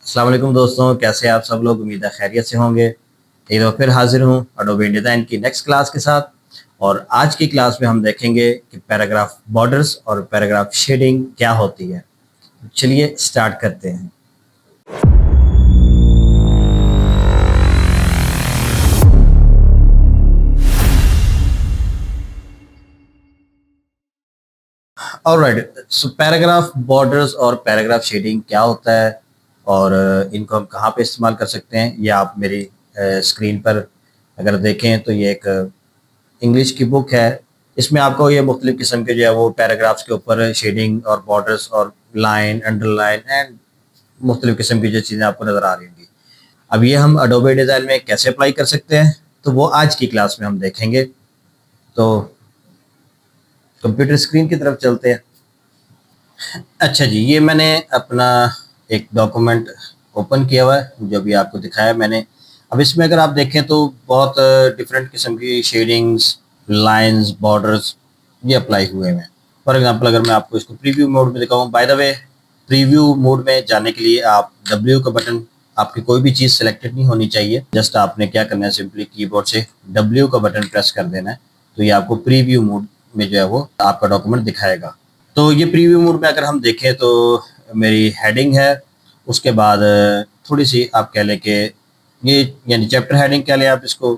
अस्सलाम वालेकुम दोस्तों, कैसे हैं आप सब लोग। उम्मीद है खैरियत से होंगे। एक बार फिर हाजिर हूँ एडोबी इंडिज़ाइन की नेक्स्ट क्लास के साथ। और आज की क्लास में हम देखेंगे कि पैराग्राफ बॉर्डर्स और पैराग्राफ शेडिंग क्या होती है। चलिए स्टार्ट करते हैं। ऑलराइट, सो पैराग्राफ बॉर्डर्स और पैराग्राफ शेडिंग क्या होता है और इनको हम कहाँ पे इस्तेमाल कर सकते हैं, ये आप मेरी स्क्रीन पर अगर देखें तो ये एक इंग्लिश की बुक है। इसमें आपको ये मुख्तलिफ किस्म के जो है वो पैराग्राफ्स के ऊपर शेडिंग और बॉर्डर्स और लाइन अंडरलाइन एंड मुख्तलिफ किस्म की जो चीज़ें आपको नज़र आ रही होंगी। अब ये हम अडोबे डिज़ाइन में कैसे अप्लाई कर सकते हैं, तो वो आज की क्लास में हम देखेंगे। तो कंप्यूटर स्क्रीन की तरफ चलते हैं। अच्छा जी, ये मैंने अपना एक डॉक्यूमेंट ओपन किया हुआ है जो भी आपको दिखाया मैंने। अब इसमें अगर आप देखें तो बहुत डिफरेंट किस्म की शेडिंग्स, लाइंस, बॉर्डर्स ये अप्लाई हुए हैं। फॉर एग्जांपल अगर मैं आपको इसको प्रीव्यू मोड में दिखाऊं, by the way preview mode में जाने के लिए आप W का बटन, आपकी कोई भी चीज़ सेलेक्टेड नहीं होनी चाहिए। जस्ट आपने क्या करना है, सिंपली कीबोर्ड से W का बटन प्रेस कर देना है, तो ये आपको प्रीव्यू मोड में जो है वो आपका डॉक्यूमेंट दिखाएगा। तो ये प्रीव्यू मोड में अगर हम देखें तो मेरी हेडिंग है, उसके बाद थोड़ी सी आप कह लें कि ये यानी चैप्टर हेडिंग कह लें आप इसको,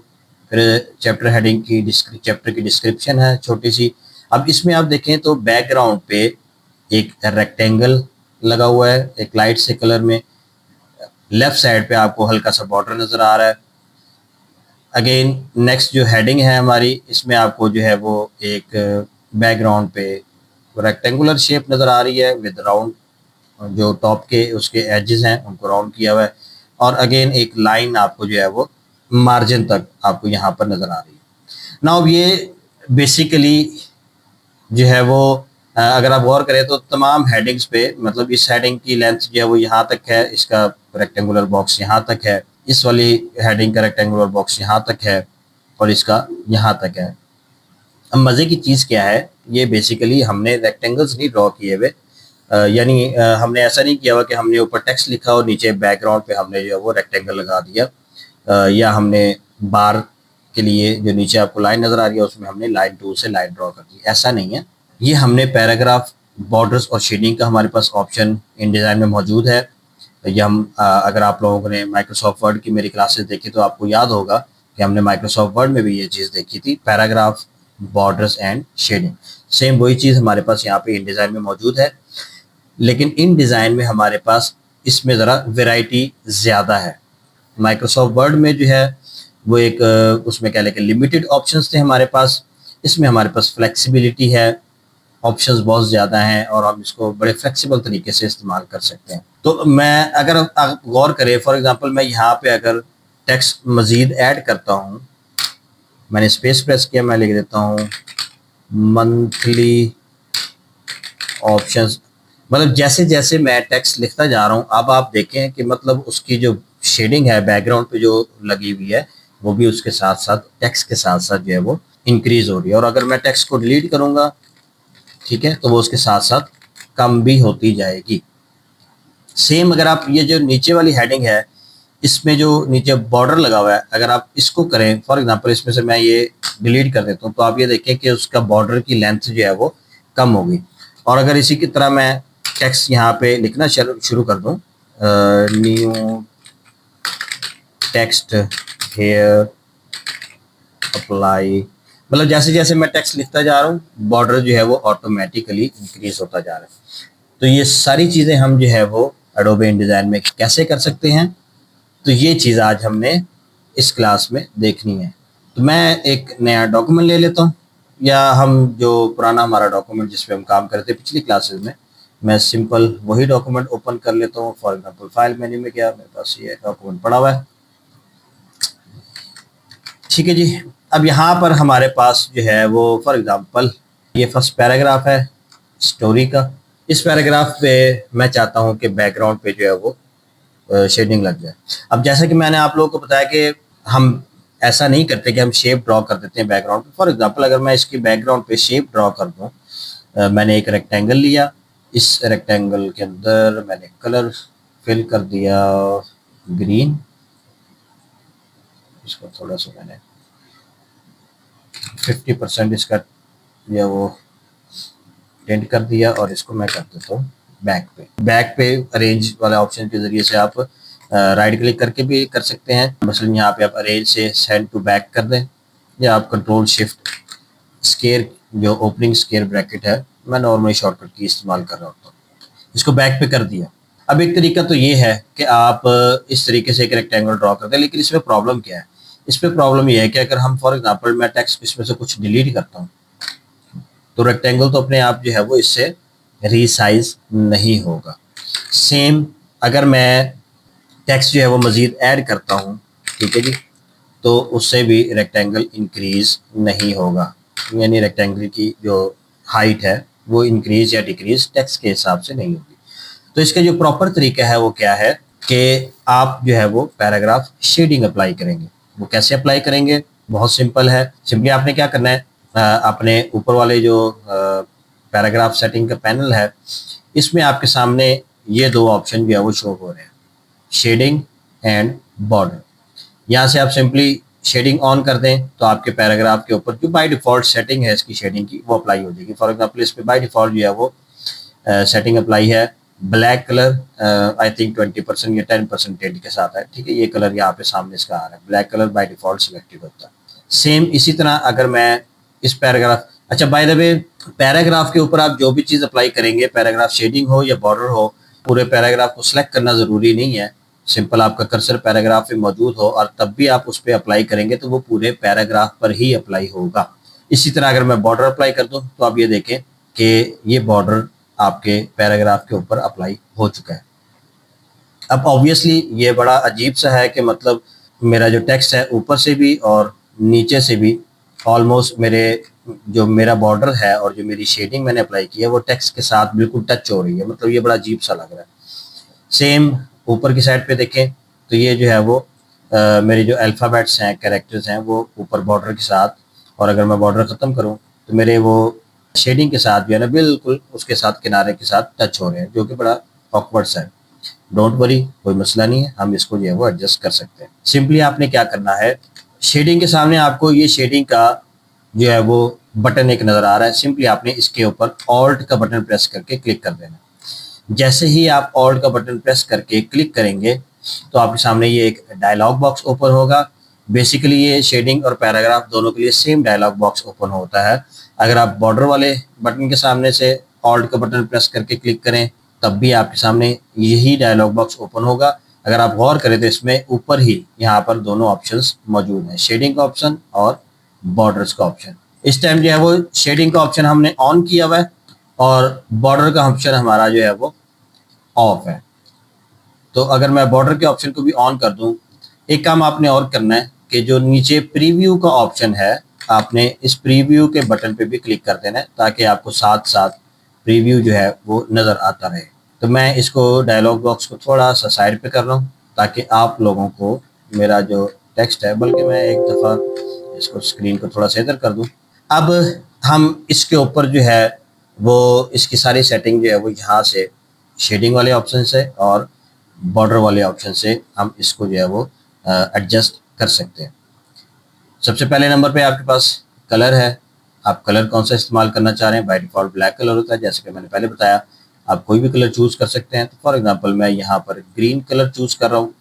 फिर चैप्टर हेडिंग की चैप्टर की डिस्क्रिप्शन है छोटी सी। अब इसमें आप देखें तो बैकग्राउंड पे एक रेक्टेंगल लगा हुआ है एक लाइट से कलर में। लेफ्ट साइड पे आपको हल्का सा बॉर्डर नज़र आ रहा है। अगेन नेक्स्ट जो हेडिंग है हमारी, इसमें आपको जो है वो एक बैकग्राउंड पे रेक्टेंगुलर शेप नज़र आ रही है विद राउंड, जो टॉप के उसके एजेस हैं उनको राउंड किया हुआ है। और अगेन एक लाइन आपको जो है वो मार्जिन तक आपको यहाँ पर नज़र आ रही है। नाउ ये बेसिकली जो है वो अगर आप गौर करें तो तमाम हेडिंग्स पे, मतलब इस हेडिंग की लेंथ जो है वो यहाँ तक है, इसका रेक्टेंगुलर बॉक्स यहाँ तक है, इस वाली हेडिंग का रेक्टेंगुलर बॉक्स यहाँ तक है और इसका यहाँ तक है। अब मज़े की चीज़ क्या है, ये बेसिकली हमने रेक्टेंगल्स नहीं ड्रॉ किए हुए, यानी हमने ऐसा नहीं किया हुआ कि हमने ऊपर टेक्स्ट लिखा और नीचे बैकग्राउंड पे हमने जो है वो रेक्टेंगल लगा दिया, या हमने बार के लिए जो नीचे आपको लाइन नज़र आ रही है उसमें हमने लाइन टूल से लाइन ड्रॉ कर दी। ऐसा नहीं है, ये हमने पैराग्राफ बॉर्डर्स और शेडिंग का हमारे पास ऑप्शन इन डिज़ाइन में मौजूद है। ये हम अगर आप लोगों ने माइक्रोसॉफ्ट वर्ड की मेरी क्लासेस देखी तो आपको याद होगा कि हमने माइक्रोसॉफ्ट वर्ड में भी ये चीज़ देखी थी, paragraph borders and shading. Same वही चीज़ हमारे पास यहाँ पे इन डिज़ाइन में मौजूद है, लेकिन इन डिज़ाइन में हमारे पास इसमें ज़रा वैरायटी ज़्यादा है। माइक्रोसॉफ्ट वर्ड में जो है वो एक उसमें क्या लेके लिमिटेड ऑप्शंस थे हमारे पास, इसमें हमारे पास फ्लेक्सिबिलिटी है, ऑप्शंस बहुत ज़्यादा हैं और हम इसको बड़े फ्लेक्सिबल तरीके से इस्तेमाल कर सकते हैं। तो मैं अगर आप गौर करें, फॉर एग्जांपल मैं यहाँ पे अगर टेक्स्ट मज़ीद ऐड करता हूँ, मैंने स्पेस प्रेस किया, मैं लिख देता हूँ मंथली ऑप्शंस। मतलब जैसे जैसे मैं टेक्स्ट लिखता जा रहा हूँ, अब आप देखें कि मतलब उसकी जो शेडिंग है बैकग्राउंड पे जो लगी हुई है वो भी उसके साथ साथ टेक्स्ट के साथ साथ जो है वो इंक्रीज हो रही है। और अगर मैं टेक्स्ट को डिलीट करूँगा, ठीक है, तो वो उसके साथ साथ कम भी होती जाएगी। सेम अगर आप ये जो नीचे वाली हेडिंग है, इसमें जो नीचे बॉर्डर लगा हुआ है, अगर आप इसको करें, फॉर एग्जांपल इसमें से मैं ये डिलीट कर देता हूँ, तो आप ये देखें कि उसका बॉर्डर की लेंथ जो है वो कम होगी। और अगर इसी की तरह मैं टेक्स्ट यहाँ पे लिखना शुरू कर दूँ, न्यू टेक्स्ट हेयर अप्लाई, मतलब जैसे जैसे मैं टेक्स्ट लिखता जा रहा हूँ बॉर्डर जो है वो ऑटोमेटिकली इंक्रीज होता जा रहा है। तो ये सारी चीज़ें हम जो है वो एडोबे इंडिज़ाइन में कैसे कर सकते हैं, तो ये चीज़ आज हमने इस क्लास में देखनी है। तो मैं एक नया डॉक्यूमेंट ले लेता हूँ, या हम जो पुराना हमारा डॉक्यूमेंट जिस पे हम काम करते पिछली क्लासेस में, मैं सिंपल वही डॉक्यूमेंट ओपन कर लेता हूँ। फॉर एग्जांपल फाइल मेन्यू में गया, मेरे पास ये डॉक्यूमेंट पड़ा हुआ है, ठीक है जी। अब यहाँ पर हमारे पास जो है वो फॉर एग्जांपल ये फर्स्ट पैराग्राफ है स्टोरी का। इस पैराग्राफ पे मैं चाहता हूँ कि बैकग्राउंड पे जो है वो शेडिंग लग जाए। अब जैसा कि मैंने आप लोगों को बताया कि हम ऐसा नहीं करते कि हम शेप ड्रॉ कर देते हैं बैकग्राउंड पे। फॉर एग्जांपल अगर मैं इसकी बैकग्राउंड पे शेप ड्रॉ कर दूँ, मैंने एक रेक्टेंगल लिया, इस रेक्टेंगल के अंदर मैंने कलर फिल कर दिया ग्रीन, इसको थोड़ा सा मैंने 50% इसका या वो टेंट कर दिया, और इसको मैं कर देता हूँ बैक पे अरेंज वाले ऑप्शन के जरिए से आप राइट क्लिक करके भी कर सकते हैं। मसलन यहाँ पे आप अरेंज से सेंड टू बैक कर दें, या आप कंट्रोल शिफ्ट स्केयर, जो ओपनिंग स्केयर ब्रैकेट है, मैं नॉर्मली शॉर्टकट की इस्तेमाल कर रहा होता हूँ, इसको बैक पे कर दिया। अब एक तरीका तो ये है कि आप इस तरीके से एक रेक्टेंगल ड्रॉ करते हैं, लेकिन इसमें प्रॉब्लम क्या है? इसमें प्रॉब्लम ये है कि अगर हम फॉर एग्जांपल मैं टेक्स्ट इसमें से कुछ डिलीट करता हूँ, तो रेक्टेंगल तो अपने आप जो है वो इससे रीसाइज नहीं होगा। सेम अगर मैं टेक्स्ट जो है वो मज़ीद ऐड करता हूँ, ठीक है जी, तो उससे भी रेक्टेंगल इंक्रीज नहीं होगा, यानी रेक्टेंगल की जो हाइट है वो इंक्रीज या डिक्रीज टेक्स्ट के हिसाब से नहीं होगी। तो इसका जो प्रॉपर तरीका है वो क्या है कि आप जो है वो पैराग्राफ शेडिंग अप्लाई करेंगे। वो कैसे अप्लाई करेंगे? बहुत सिंपल है। सिंपली आपने क्या करना है, अपने ऊपर वाले जो पैराग्राफ सेटिंग का पैनल है, इसमें आपके सामने ये दो ऑप्शन जो है वो शो हो रहे हैं, शेडिंग एंड बॉर्डर। यहाँ से आप सिंपली शेडिंग ऑन कर दें तो आपके पैराग्राफ के ऊपर जो बाय डिफ़ॉल्ट सेटिंग है इसकी शेडिंग की वो अप्लाई हो जाएगी। फॉर एग्जांपल इस पे बाय डिफ़ॉल्ट जो है वो सेटिंग अप्लाई है ब्लैक कलर, आई थिंक 20% या 10% टेंट के साथ है, ठीक है। ये कलर यहाँ पे सामने इसका आ रहा है, black colour by default selected होता है। सेम इसी तरह अगर मैं इस पैराग्राफ, अच्छा बाय द वे, पैराग्राफ के ऊपर आप जो भी चीज़ अप्लाई करेंगे, पैराग्राफ शेडिंग हो या बॉर्डर हो, पूरे पैराग्राफ को सिलेक्ट करना ज़रूरी नहीं है। सिंपल आपका कर्सर पैराग्राफ में मौजूद हो और तब भी आप उस पर अप्लाई करेंगे तो वो पूरे पैराग्राफ पर ही अप्लाई होगा। इसी तरह अगर मैं बॉर्डर अप्लाई कर दूं तो आप ये देखें कि ये बॉर्डर आपके पैराग्राफ के ऊपर अप्लाई हो चुका है। अब ऑब्वियसली ये बड़ा अजीब सा है कि मतलब मेरा जो टेक्स्ट है ऊपर से भी और नीचे से भी ऑलमोस्ट मेरा बॉर्डर है और जो मेरी शेडिंग मैंने अप्लाई की है वो टेक्स्ट के साथ बिल्कुल टच हो रही है, मतलब ये बड़ा अजीब सा लग रहा है। सेम ऊपर की साइड पे देखें तो ये जो है वो मेरे जो अल्फ़ाबेट्स हैं, कैरेक्टर्स हैं, वो ऊपर बॉर्डर के साथ, और अगर मैं बॉर्डर ख़त्म करूं तो मेरे वो शेडिंग के साथ जो है ना बिल्कुल उसके साथ किनारे के साथ टच हो रहे हैं, जो कि बड़ा ऑकवर्ड सा है। डोंट वरी, कोई मसला नहीं है, हम इसको जो है वो एडजस्ट कर सकते हैं। सिंपली आपने क्या करना है, शेडिंग के सामने आपको ये शेडिंग का जो है वो बटन एक नज़र आ रहा है, सिंपली आपने इसके ऊपर ऑल्ट का बटन प्रेस करके क्लिक कर देना। जैसे ही आप ऑल्ट का बटन प्रेस करके क्लिक करेंगे तो आपके सामने ये एक डायलॉग बॉक्स ओपन होगा। बेसिकली ये शेडिंग और पैराग्राफ दोनों के लिए सेम डायलॉग बॉक्स ओपन होता है। अगर आप बॉर्डर वाले बटन के सामने से ऑल्ट का बटन प्रेस करके क्लिक करें तब भी आपके सामने यही डायलॉग बॉक्स ओपन होगा। अगर आप गौर करें तो इसमें ऊपर ही यहाँ पर दोनों ऑप्शंस मौजूद हैं, शेडिंग का ऑप्शन और बॉर्डर्स का ऑप्शन। इस टाइम जो है वो शेडिंग का ऑप्शन हमने ऑन किया हुआ है और बॉर्डर का ऑप्शन हमारा जो है वो ऑफ है। तो अगर मैं बॉर्डर के ऑप्शन को भी ऑन कर दूं, एक काम आपने और करना है कि जो नीचे प्रीव्यू का ऑप्शन है, आपने इस प्रीव्यू के बटन पे भी क्लिक कर देना है ताकि आपको साथ साथ प्रीव्यू जो है वो नज़र आता रहे। तो मैं इसको डायलॉग बॉक्स को थोड़ा सा साइड पे कर रहा हूँ ताकि आप लोगों को मेरा जो टेक्स्ट है, बल्कि मैं एक दफ़ा इसको स्क्रीन को थोड़ा सा इधर कर दूँ। अब हम इसके ऊपर जो है वो इसकी सारी सेटिंग जो है वो यहाँ से शेडिंग वाले ऑप्शन से और बॉर्डर वाले ऑप्शन से हम इसको जो है वो एडजस्ट कर सकते हैं। सबसे पहले नंबर पे आपके पास कलर है, आप कलर कौन सा इस्तेमाल करना चाह रहे हैं। बाय डिफ़ॉल्ट ब्लैक कलर होता है, जैसे कि मैंने पहले बताया, आप कोई भी कलर चूज़ कर सकते हैं। तो फॉर एग्जांपल मैं यहाँ पर ग्रीन कलर चूज़ कर रहा हूँ,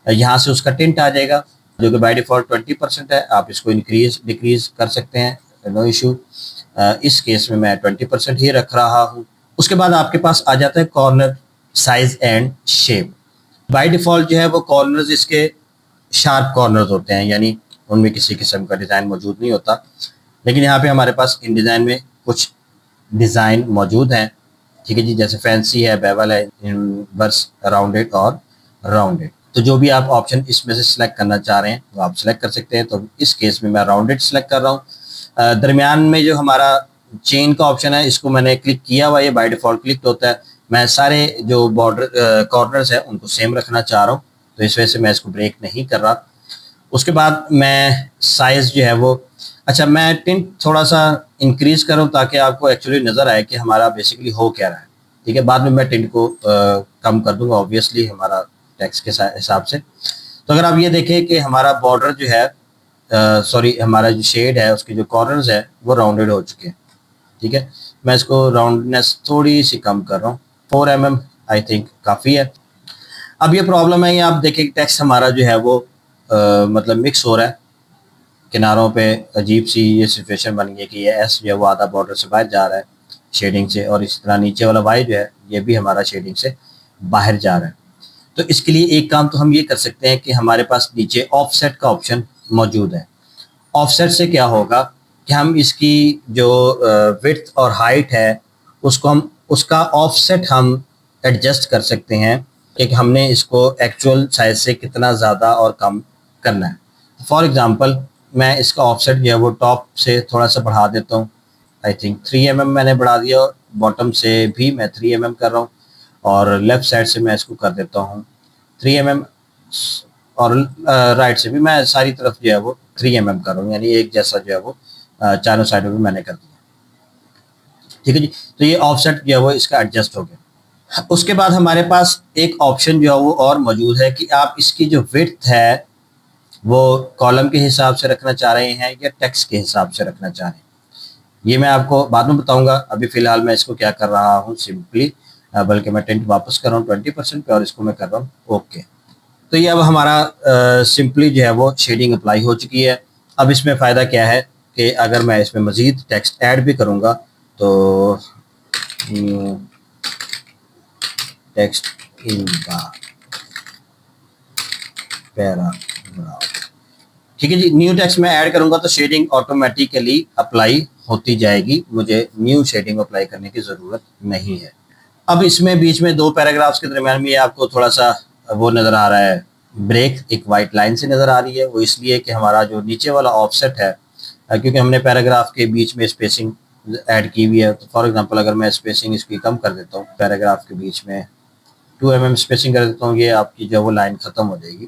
यहाँ से उसका टिंट आ जाएगा जो कि बाय डिफ़ॉल्ट 20% है। आप इसको इंक्रीज डिक्रीज कर सकते हैं, नो इशू। इस केस में मैं 20% ही रख रहा हूँ। उसके बाद आपके पास आ जाता है corner size and shape. By default जो है वो कॉर्नर्स इसके शार्प कॉर्नर्स होते हैं, यानी उनमें किसी किस्म का डिज़ाइन मौजूद नहीं होता, लेकिन यहाँ पे हमारे पास इन डिज़ाइन में कुछ डिज़ाइन मौजूद हैं, ठीक है जी। जैसे फैंसी है, बेवल है, इनवर्स, राउंडेड और राउंडेड। तो जो भी आप ऑप्शन इसमें से सिलेक्ट करना चाह रहे हैं वो आप सिलेक्ट कर सकते हैं। तो इस केस में मैं राउंडेड सिलेक्ट कर रहा हूँ। दरमियान में जो हमारा चेन का ऑप्शन है इसको मैंने क्लिक किया हुआ, ये बाय डिफ़ॉल्ट क्लिक होता है। मैं सारे जो बॉर्डर कॉर्नर्स हैं उनको सेम रखना चाह रहा हूँ, तो इस वजह से मैं इसको ब्रेक नहीं कर रहा। उसके बाद मैं साइज़ जो है वो, अच्छा मैं टिंट थोड़ा सा इंक्रीज़ करूँ ताकि आपको एक्चुअली नज़र आए कि हमारा बेसिकली हो क्या रहा है। ठीक है, बाद में मैं टिंट को कम कर दूंगा ऑब्वियसली हमारा टेक्स्ट के हिसाब से। तो अगर आप ये देखें कि हमारा बॉर्डर जो है सॉरी हमारा जो शेड है उसके जो कॉर्नर्स है वो राउंडेड हो चुके हैं। ठीक है, मैं इसको राउंडनेस थोड़ी सी कम कर रहा हूँ, 4 mm आई थिंक काफ़ी है। अब ये प्रॉब्लम है, ये आप देखें कि टेक्स्ट हमारा जो है वो मतलब मिक्स हो रहा है, किनारों पे अजीब सी ये सिचुएशन बन गई है कि ये एस जो है वो आधा बॉर्डर से बाहर जा रहा है शेडिंग से, और इसी तरह नीचे वाला वाई जो है ये भी हमारा शेडिंग से बाहर जा रहा है। तो इसके लिए एक काम तो हम ये कर सकते हैं कि हमारे पास नीचे ऑफसेट का ऑप्शन मौजूद है। ऑफसेट से क्या होगा कि हम इसकी जो विड्थ और हाइट है उसको हम उसका ऑफसेट हम एडजस्ट कर सकते हैं कि हमने इसको एक्चुअल साइज से कितना ज़्यादा और कम करना है। फॉर एग्जांपल मैं इसका ऑफसेट जो है वो टॉप से थोड़ा सा बढ़ा देता हूँ, आई थिंक 3 mm मैंने बढ़ा दिया, और बॉटम से भी मैं 3 mm कर रहा हूँ, और लेफ़्ट साइड से मैं इसको कर देता हूँ 3 mm, और राइट से भी मैं सारी तरफ जो है वो 3 mm कर रहा हूँ, यानी एक जैसा जो है वो चारों साइडों में मैंने कर दिया। ठीक है जी, तो ये ऑफसेट जो है वो इसका एडजस्ट हो गया। उसके बाद हमारे पास एक ऑप्शन जो है वो और मौजूद है कि आप इसकी जो विड्थ है वो कॉलम के हिसाब से रखना चाह रहे हैं या टेक्स्ट के हिसाब से रखना चाह रहे हैं, ये मैं आपको बाद में बताऊंगा। अभी फ़िलहाल मैं इसको क्या कर रहा हूँ सिंपली, बल्कि मैं टेंट वापस कर रहा हूँ 20% पे, और इसको मैं कर रहा हूँ ओके। तो ये अब हमारा सिंपली जो है वो शेडिंग अप्लाई हो चुकी है। अब इसमें फ़ायदा क्या है कि अगर मैं इसमें मज़ीद टेक्स्ट ऐड भी करूँगा तो टेक्स्ट इन द पैराग्राफ, ठीक है जी, न्यू टेक्स्ट में ऐड करूंगा तो शेडिंग ऑटोमेटिकली अप्लाई होती जाएगी, मुझे न्यू शेडिंग अप्लाई करने की ज़रूरत नहीं है। अब इसमें बीच में 2 पैराग्राफ्स के दरमियान में आपको थोड़ा सा वो नज़र आ रहा है ब्रेक, एक वाइट लाइन से नज़र आ रही है, वो इसलिए कि हमारा जो नीचे वाला ऑफसेट है क्योंकि हमने पैराग्राफ के बीच में स्पेसिंग ऐड की हुई है। तो फॉर एग्जांपल अगर मैं स्पेसिंग इसकी कम कर देता हूँ, पैराग्राफ के बीच में 2 mm स्पेसिंग कर देता हूँ, ये आपकी जो वो लाइन ख़त्म हो जाएगी।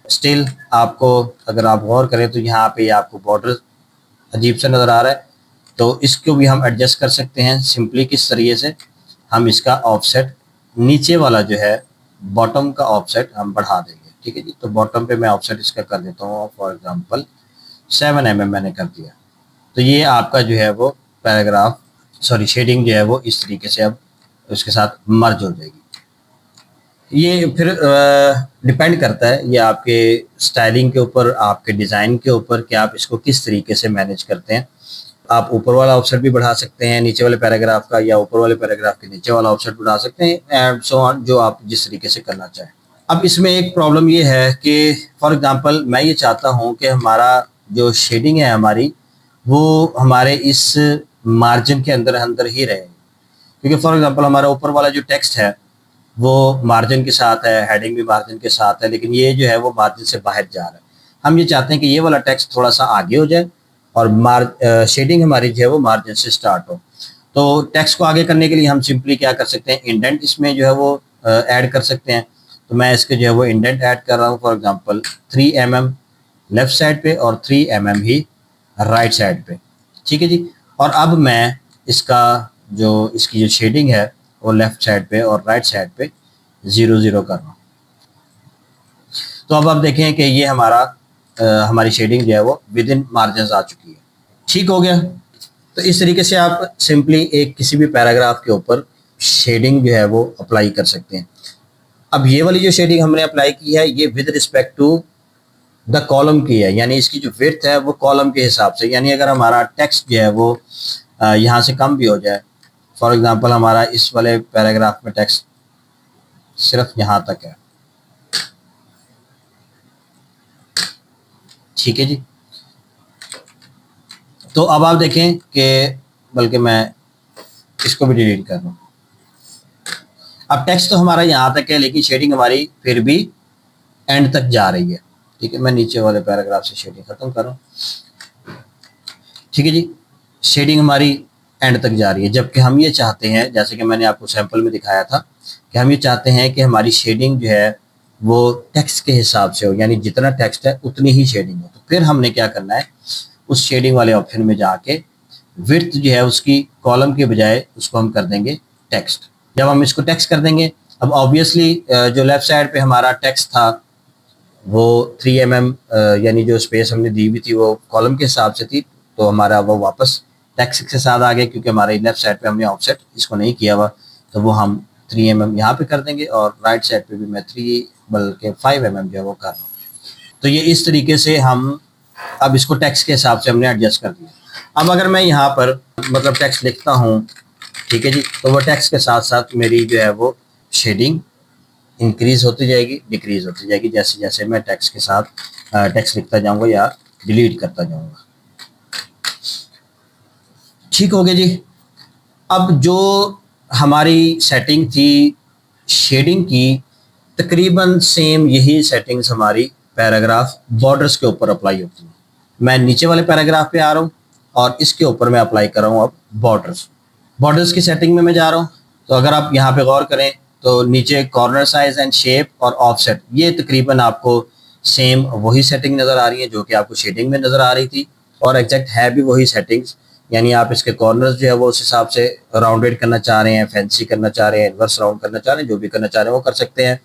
स्टिल आपको अगर आप गौर करें तो यहाँ पे आपको बॉर्डर अजीब सा नज़र आ रहा है, तो इसको भी हम एडजस्ट कर सकते हैं सिंपली किस तरीके से, हम इसका ऑफसेट नीचे वाला जो है बॉटम का ऑफसेट हम बढ़ा देंगे। ठीक है जी, तो बॉटम पे मैं ऑफसेट इसका कर देता हूँ फॉर एग्जांपल 7 mm मैंने कर दिया। तो ये आपका जो है वो पैराग्राफ सॉरी शेडिंग जो है वो इस तरीके से अब उसके साथ मर्ज हो जाएगी। ये फिर डिपेंड करता है ये आपके स्टाइलिंग के ऊपर, आपके डिज़ाइन के ऊपर कि आप इसको किस तरीके से मैनेज करते हैं। आप ऊपर वाला ऑफसेट भी बढ़ा सकते हैं नीचे वाले पैराग्राफ का, या ऊपर वाले पैराग्राफ के नीचे वाला ऑफसेट बढ़ा सकते हैं, एंड सो ऑन, जो आप जिस तरीके से करना चाहें। अब इसमें एक प्रॉब्लम ये है कि फॉर एग्जांपल मैं ये चाहता हूँ कि हमारा जो शेडिंग है हमारी वो हमारे इस मार्जिन के अंदर अंदर ही रहे, क्योंकि फॉर एग्जांपल हमारा ऊपर वाला जो टेक्स्ट है वो मार्जिन के साथ है, हेडिंग भी मार्जिन के साथ है, लेकिन ये जो है वो मार्जिन से बाहर जा रहा है। हम ये चाहते हैं कि ये वाला टेक्स्ट थोड़ा सा आगे हो जाए और शेडिंग हमारी जो है वो मार्जिन से स्टार्ट हो। तो टेक्स्ट को आगे करने के लिए हम सिंपली क्या कर सकते हैं, इंडेंट इसमें जो है वो ऐड कर सकते हैं। तो मैं इसके जो है वो इंडेंट ऐड कर रहा हूँ for example 3 mm left side पे और 3 mm ही राइट साइड पे। ठीक है जी, और अब मैं इसकी जो शेडिंग है वो लेफ्ट साइड पे और राइट साइड पे 0 0 कर रहा हूँ। तो अब आप देखें कि ये हमारी शेडिंग जो है वो विद इन मार्जिन आ चुकी है। ठीक हो गया। तो इस तरीके से आप सिंपली एक किसी भी पैराग्राफ के ऊपर शेडिंग जो है वो अप्लाई कर सकते हैं। अब ये वाली जो शेडिंग हमने अप्लाई की है ये with respect to the column की है, यानी इसकी जो विड्थ है वो कॉलम के हिसाब से, यानी अगर हमारा टेक्स्ट जो है वो यहाँ से कम भी हो जाए, फॉर एग्जांपल हमारा इस वाले पैराग्राफ में टेक्स्ट सिर्फ यहाँ तक है, ठीक है जी। तो अब आप देखें कि बल्कि मैं इसको भी डिलीट कर रहा हूँ। अब टेक्स्ट तो हमारा यहाँ तक है लेकिन शेडिंग हमारी फिर भी एंड तक जा रही है। ठीक है, मैं नीचे वाले पैराग्राफ से शेडिंग खत्म कर रहा हूँ। ठीक है जी, शेडिंग हमारी एंड तक जा रही है, जबकि हम ये चाहते हैं, जैसे कि मैंने आपको सैंपल में दिखाया था, कि हम ये चाहते हैं कि हमारी शेडिंग जो है वो टेक्स्ट के हिसाब से हो, यानी जितना टेक्स्ट है उतनी ही शेडिंग हो। तो फिर हमने क्या करना है, उस शेडिंग वाले ऑप्शन में जाके विड्थ जो है उसकी कॉलम के बजाय उसको हम कर देंगे टेक्स्ट। जब हम इसको टेक्स्ट कर देंगे, अब ऑब्वियसली जो लेफ्ट साइड पे हमारा टेक्स्ट था वो 3 mm यानी जो स्पेस हमने दी हुई थी वो कॉलम के हिसाब से थी, तो हमारा वो वापस टेक्स्ट के साथ आ गया, क्योंकि हमारे लेफ्ट साइड पे हमने ऑफसेट इसको नहीं किया हुआ, तो वो हम 3 mm यहाँ पे कर देंगे, और राइट साइड पे भी मैं 3 बल्कि 5 mm जो है वो कर रहा हूँ। तो ये इस तरीके से हम अब इसको टेक्स्ट के हिसाब से हमने एडजस्ट कर दिया। अब अगर मैं यहाँ पर मतलब टेक्स्ट लिखता हूँ, ठीक है जी, तो वो टेक्स्ट के साथ साथ मेरी जो है वो शेडिंग इंक्रीज होती जाएगी, डिक्रीज होती जाएगी, जैसे जैसे मैं टेक्स्ट के साथ टेक्स्ट लिखता जाऊंगा या डिलीट करता जाऊंगा। ठीक हो गया जी। अब जो हमारी सेटिंग थी शेडिंग की, तकरीबन सेम यही सेटिंग्स हमारी पैराग्राफ बॉर्डर्स के ऊपर अप्लाई होती है। मैं नीचे वाले पैराग्राफ पे आ रहा हूँ और इसके ऊपर मैं अप्लाई कर रहा हूँ अब बॉर्डर्स की सेटिंग में मैं जा रहा हूँ। तो अगर आप यहाँ पे गौर करें तो नीचे कॉर्नर साइज एंड शेप और ऑफसेट, ये तकरीबन आपको सेम वही सेटिंग नज़र आ रही है जो कि आपको शेडिंग में नज़र आ रही थी, और एग्जैक्ट है भी वही सेटिंग्स। यानी आप इसके कॉर्नर्स जो है वो उस हिसाब से राउंडेड करना चाह रहे हैं, फैंसी करना चाह रहे हैं, इन्वर्स राउंड करना चाह रहे हैं, जो भी करना चाह रहे हैं वो कर सकते हैं।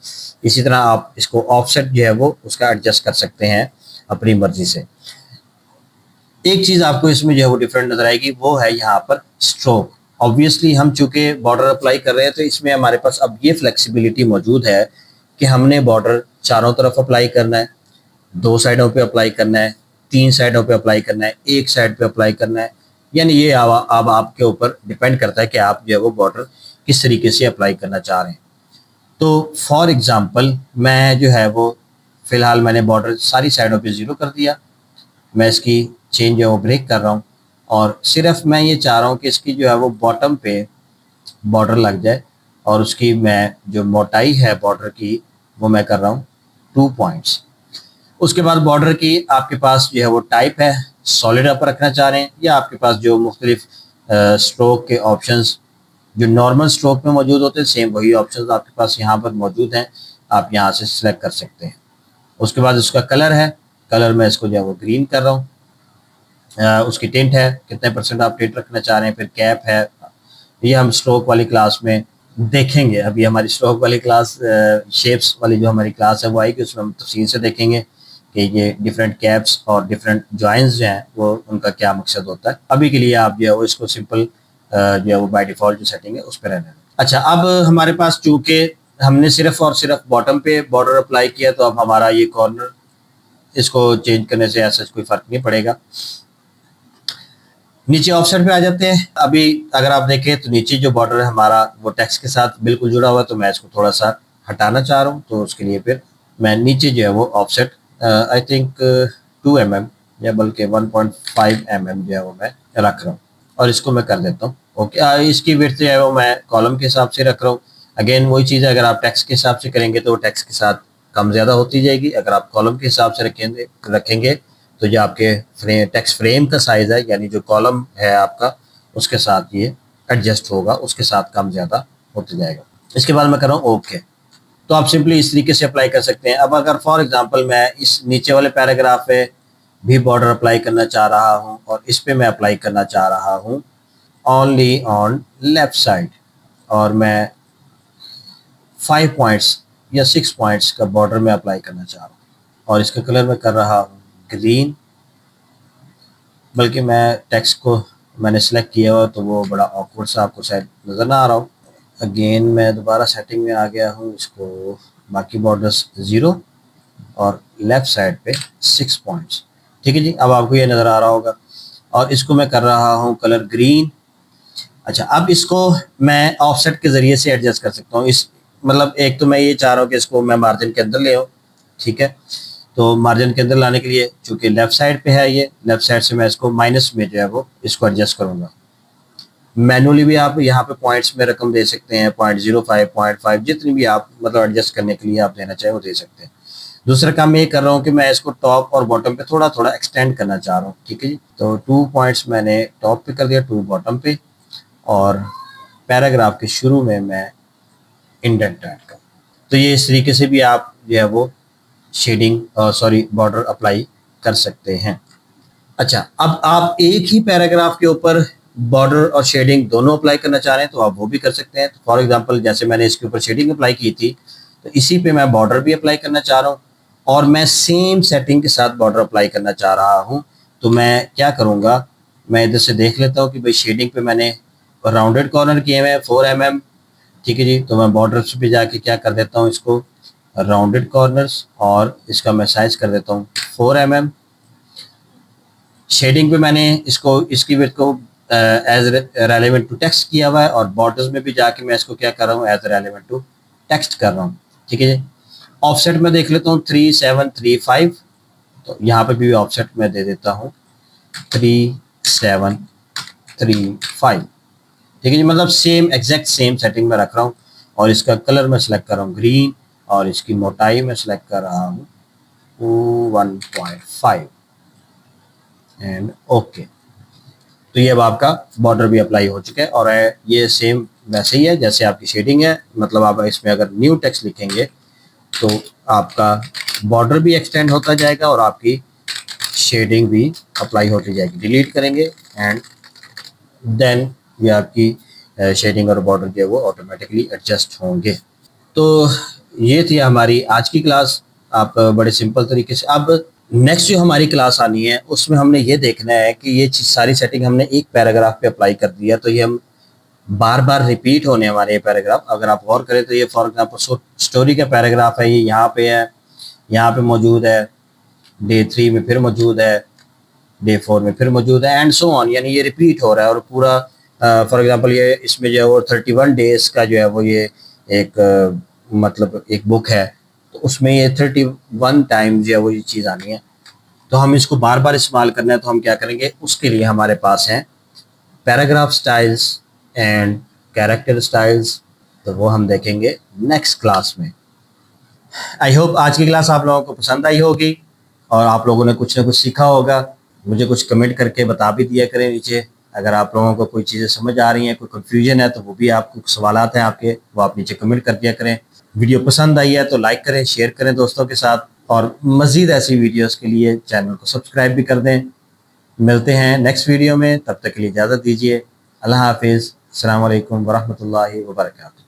इसी तरह आप इसको ऑफसेट जो है वो उसका एडजस्ट कर सकते हैं अपनी मर्जी से। एक चीज़ आपको इसमें जो है वो डिफरेंट नजर आएगी, वो है यहाँ पर स्ट्रोक। ऑब्वियसली हम चूंकि बॉर्डर अप्लाई कर रहे हैं तो इसमें हमारे पास अब ये फ्लेक्सिबिलिटी मौजूद है कि हमने बॉर्डर चारों तरफ अप्लाई करना है, 2 साइडों पे अप्लाई करना है, 3 साइडों पे अप्लाई करना है, 1 साइड पे अप्लाई करना है। यानी ये अब आपके ऊपर डिपेंड करता है कि आप जो है वो बॉर्डर किस तरीके से अप्लाई करना चाह रहे हैं। तो फॉर एग्जांपल मैं जो है वो फ़िलहाल मैंने बॉर्डर सारी साइडों पे 0 कर दिया। मैं इसकी चेंज है वो ब्रेक कर रहा हूँ, और सिर्फ मैं ये चाह रहा हूँ कि इसकी जो है वो बॉटम पे बॉर्डर लग जाए, और उसकी मैं जो मोटाई है बॉर्डर की वो मैं कर रहा हूँ 2 पॉइंट्स। उसके बाद बॉर्डर की आपके पास जो है वो टाइप है, सॉलिड अप रखना चाह रहे हैं, या आपके पास जो मुख्तलिफ स्ट्रोक के ऑप्शंस जो नॉर्मल स्ट्रोक में मौजूद होते हैं, सेम वही ऑप्शंस आपके पास यहाँ पर मौजूद हैं, आप यहाँ से सिलेक्ट कर सकते हैं। उसके बाद उसका कलर है, कलर मैं इसको जो है वो ग्रीन कर रहा हूँ। उसकी टिंट है, कितने % आप टिंट रखना चाह रहे हैं, फिर कैप है, ये हम स्ट्रोक वाली क्लास में देखेंगे। अभी हमारी स्ट्रोक वाली क्लास शेप्स वाली जो हमारी क्लास है वो आएगी, उसमें हम तफसील से देखेंगे कि ये डिफरेंट कैप्स और डिफरेंट जॉइंट्स जो हैं वो उनका क्या मकसद होता है। अभी के लिए आप जो है वो इसको सिंपल जो है वो बाय डिफ़ॉल्ट जो सेटिंग है उस पर रहने दें। अच्छा, अब हमारे पास चूँकि हमने सिर्फ और सिर्फ बॉटम पे बॉर्डर अप्लाई किया, तो अब हमारा ये कॉर्नर इसको चेंज करने से ऐसा कोई फ़र्क नहीं पड़ेगा। नीचे ऑफसेट पे आ जाते हैं। अभी अगर आप देखें तो नीचे जो बॉर्डर है हमारा वो टेक्स्ट के साथ बिल्कुल जुड़ा हुआ है, तो मैं इसको थोड़ा सा हटाना चाह रहा हूँ। तो उसके लिए फिर मैं नीचे जो है वो ऑफसेट आई थिंक 2 mm या बल्कि 1.5 mm जो है वो मैं रख रहा हूँ, और इसको मैं कर देता हूँ ओके। इसकी विड्थ जो है वो मैं कॉलम के हिसाब से रख रहा हूँ। अगेन वही चीज़ है, अगर आप टेक्स्ट के हिसाब से करेंगे तो टेक्स्ट के साथ कम ज़्यादा होती जाएगी, अगर आप कॉलम के हिसाब से रखेंगे तो जो आपके टेक्स्ट फ्रेम का साइज़ है, यानी जो कॉलम है आपका, उसके साथ ये एडजस्ट होगा, उसके साथ कम ज़्यादा होते जाएगा। इसके बाद मैं कर रहा हूँ ओके। तो आप सिंपली इस तरीके से अप्लाई कर सकते हैं। अब अगर फॉर एग्जांपल मैं इस नीचे वाले पैराग्राफ पे भी बॉर्डर अप्लाई करना चाह रहा हूँ, और इस पे मैं अप्लाई करना चाह रहा हूँ ओनली ऑन लेफ्ट साइड, और मैं 5 पॉइंट्स या 6 पॉइंट्स का बॉर्डर में अप्लाई करना चाह रहा हूँ, और इसका कलर मैं कर रहा हूँ ग्रीन। बल्कि मैं टेक्स्ट को मैंने सेलेक्ट किया हुआ तो वो बड़ा ऑकवर्ड सा आपको शायद नज़र ना आ रहा हो। अगेन मैं दोबारा सेटिंग में आ गया हूँ, इसको बाकी बॉर्डर्स 0 और लेफ़्ट साइड पे 6 पॉइंट्स। ठीक है जी, अब आपको ये नज़र आ रहा होगा, और इसको मैं कर रहा हूँ कलर ग्रीन। अच्छा, अब इसको मैं ऑफसेट के ज़रिए से एडजस्ट कर सकता हूँ। इस मतलब एक तो मैं ये चाह रहा हूँ कि इसको मैं मार्जिन के अंदर ले आऊँ, ठीक है। तो मार्जिन के अंदर लाने के लिए चूंकि लेफ्ट साइड पे है, ये लेफ्ट साइड से मैं इसको माइनस में जो है वो इसको एडजस्ट करूँगा। मैनुअली भी आप यहाँ पे पॉइंट्स में रकम दे सकते हैं, 0.05, 0.5, जितनी भी आप मतलब एडजस्ट करने के लिए आप देना चाहें वो दे सकते हैं। दूसरा काम मैं ये कर रहा हूँ कि मैं इसको टॉप और बॉटम पे थोड़ा थोड़ा एक्सटेंड करना चाह रहा हूँ, ठीक है जी। तो 2 पॉइंट्स मैंने टॉप पे कर दिया, 2 बॉटम पे, और पैराग्राफ के शुरू में मैं इंडेंट ऐड कर। तो ये इस तरीके से भी आप जो है वो शेडिंग बॉर्डर अप्लाई कर सकते हैं। अच्छा, अब आप एक ही पैराग्राफ के ऊपर बॉर्डर और शेडिंग दोनों अप्लाई करना चाह रहे हैं तो आप वो भी कर सकते हैं। तो फॉर एग्जांपल जैसे मैंने इसके ऊपर शेडिंग अप्लाई की थी, तो इसी पे मैं बॉर्डर भी अप्लाई करना चाह रहा हूँ और मैं सेम सेटिंग के साथ बॉर्डर अप्लाई करना चाह रहा हूँ। तो मैं क्या करूँगा, मैं इधर से देख लेता हूँ कि भाई शेडिंग पे मैंने राउंडेड कॉर्नर किए हुए हैं 4 mm, ठीक है जी। तो मैं बॉर्डर्स पे जाके क्या कर देता हूँ, इसको राउंडेड कॉर्नर्स और इसका मैं साइज कर देता हूँ 4 mm। शेडिंग पे मैंने इसको इसकी विड्थ को एज रेलेवेंट टू टेक्स्ट किया हुआ है और बॉर्डर्स में भी जाके मैं इसको क्या कर रहा हूँ, एज रेलेवेंट टू टेक्स्ट कर रहा हूँ, ठीक है जी। ऑफसेट में देख लेता हूँ 3735, तो यहाँ पे भी ऑफसेट में दे देता हूँ 3735, ठीक है जी। मतलब सेम एग्जैक्ट सेम सेटिंग में रख रहा हूँ और इसका कलर मैं सेलेक्ट कर रहा हूँ ग्रीन और इसकी मोटाई में सेलेक्ट कर रहा हूँ 1.5 एंड ओके। तो ये अब आपका बॉर्डर भी अप्लाई हो चुका है और ये सेम वैसे ही है जैसे आपकी शेडिंग है। मतलब आप इसमें अगर न्यू टेक्स्ट लिखेंगे तो आपका बॉर्डर भी एक्सटेंड होता जाएगा और आपकी शेडिंग भी अप्लाई होती जाएगी। डिलीट करेंगे एंड देन ये आपकी शेडिंग और बॉर्डर जो है वो ऑटोमेटिकली एडजस्ट होंगे। तो ये थी हमारी आज की क्लास। आप बड़े सिंपल तरीके से, अब नेक्स्ट जो हमारी क्लास आनी है उसमें हमने ये देखना है कि ये सारी सेटिंग हमने एक पैराग्राफ पे अप्लाई कर दिया, तो ये हम बार बार रिपीट होने हमारे ये पैराग्राफ। अगर आप गौर करें तो ये फॉर एग्जाम्पल स्टोरी का पैराग्राफ है, ये यहाँ पे है, यहाँ पे मौजूद है, डे 3 में फिर मौजूद है, डे 4 में फिर मौजूद है एंड सो ऑन। यानी ये रिपीट हो रहा है और पूरा फॉर एग्जांपल ये इसमें जो है वो 31 डेज का जो है वो ये एक मतलब एक बुक है, तो उसमें ये 31 टाइम जो है वो ये चीज़ आनी है। तो हम इसको बार बार इस्तेमाल करना है, तो हम क्या करेंगे, उसके लिए हमारे पास हैं paragraph styles and character styles, तो वो हम देखेंगे नेक्स्ट क्लास में। आई होप आज की क्लास आप लोगों को पसंद आई होगी और आप लोगों ने कुछ ना कुछ सीखा होगा। मुझे कुछ कमेंट करके बता भी दिया करें नीचे। अगर आप लोगों को कोई चीज़ें समझ आ रही हैं, कोई कन्फ्यूजन है, तो वो भी आपको सवालात हैं आपके, वो आप नीचे कमेंट कर दिया करें। वीडियो पसंद आई है तो लाइक करें, शेयर करें दोस्तों के साथ और मज़ीद ऐसी वीडियोस के लिए चैनल को सब्सक्राइब भी कर दें। मिलते हैं नेक्स्ट वीडियो में, तब तक के लिए इजाज़त दीजिए। अल्लाह हाफिज़। अस्सलाम वालेकुम वरहमतुल्लाहि वबरकातुहू।